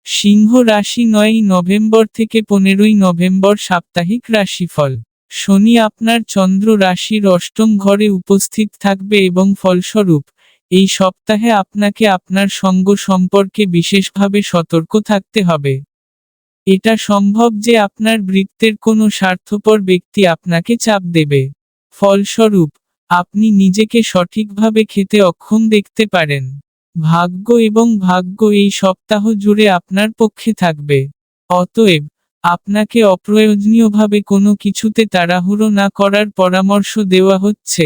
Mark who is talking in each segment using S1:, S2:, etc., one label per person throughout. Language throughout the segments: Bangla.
S1: সিংহ রাশি 9ই নভেম্বর থেকে 15ই নভেম্বর সাপ্তাহিক রাশিফল। শনি আপনার চন্দ্র রাশির অষ্টম ঘরে উপস্থিত থাকবে এবং ফলস্বরূপ, এই সপ্তাহে আপনাকে আপনার সঙ্গ সম্পর্কে বিশেষভাবে সতর্ক থাকতে হবে। এটা সম্ভব যে আপনার বৃত্তের কোনো স্বার্থপর ব্যক্তি আপনাকে চাপ দেবে। ফলস্বরূপ, আপনি নিজেকে সঠিকভাবে খেতে অক্ষম দেখতে পারেন। ভাগ্য এই সপ্তাহ জুড়ে আপনার পক্ষে থাকবে। অতএব, আপনাকে অপ্রয়োজনীয়ভাবে কোনো কিছুতে তাড়াহুড়ো না করার পরামর্শ দেওয়া হচ্ছে।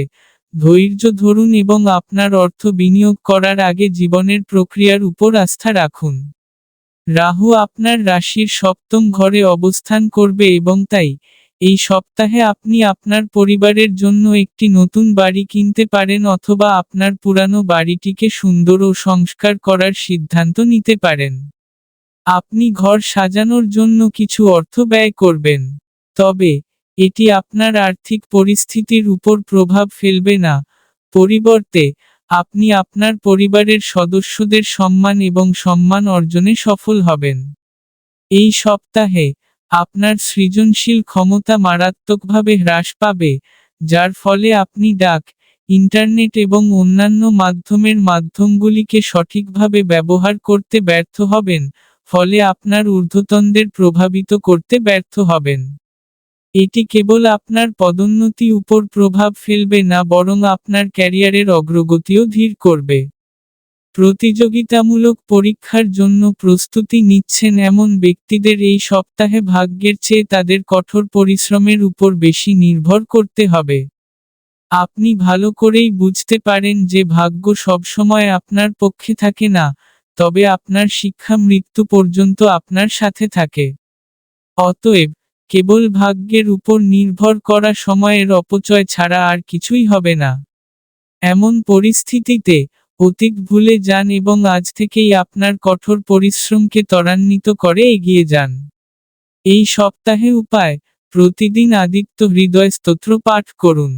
S1: ধৈর্য ধরুন এবং আপনার অর্থ বিনিয়োগ করার আগে জীবনের প্রক্রিয়ার উপর আস্থা রাখুন। রাহু আপনার রাশির সপ্তম ঘরে অবস্থান করবে এবং তাই, এই সপ্তাহে আপনি আপনার পরিবারের জন্য একটি নতুন বাড়ি কিনতে পারেন অথবা আপনার পুরানো বাড়িটিকে সুন্দর ও সংস্কার করার সিদ্ধান্ত নিতে পারেন। আপনি ঘর সাজানোর জন্য কিছু অর্থ ব্যয় করবেন। তবে, এটি আপনার আর্থিক পরিস্থিতির উপর প্রভাব ফেলবে না। পরিবর্তে, আপনি আপনার পরিবারের সদস্যদের সম্মান এবং সম্মান অর্জনে সফল হবেন। এই সপ্তাহে, আপনার সৃজনশীল ক্ষমতা মারাত্মকভাবে হ্রাস পাবে, যার ফলে আপনি ডাক, ইন্টারনেট এবং অন্যান্য মাধ্যমগুলিকে সঠিকভাবে ব্যবহার করতে ব্যর্থ হবেন, ফলে আপনার ঊর্ধ্বতনদের প্রভাবিত করতে ব্যর্থ হবেন। এটি কেবল আপনার পদোন্নতি উপর প্রভাব ফেলবে না বরং আপনার ক্যারিয়ারের অগ্রগতিও ধীর করবে। প্রতিযোগিতামূলক পরীক্ষার জন্য প্রস্তুতি নিচ্ছেন এমন ব্যক্তিদের এই সপ্তাহে ভাগ্যের চেয়ে তাদের কঠোর পরিশ্রমের উপর বেশি নির্ভর করতে হবে। আপনি ভালো করেই বুঝতে পারেন যে ভাগ্য সবসময় আপনার পক্ষে থাকে না, তবে আপনার শিক্ষা মৃত্যু পর্যন্ত আপনার সাথে থাকে। অতএব, কেবল ভাগ্যের উপর নির্ভর করা সময়ের অপচয় ছাড়া আর কিছুই হবে না। এমন পরিস্থিতিতে, অতীত ভুলে যান এবং আজ থেকেই আপনার কঠোর পরিশ্রমকে ত্বরান্বিত করে এগিয়ে যান। এই সপ্তাহে উপায়, প্রতিদিন আদিত্য হৃদয় স্তোত্র পাঠ করুন।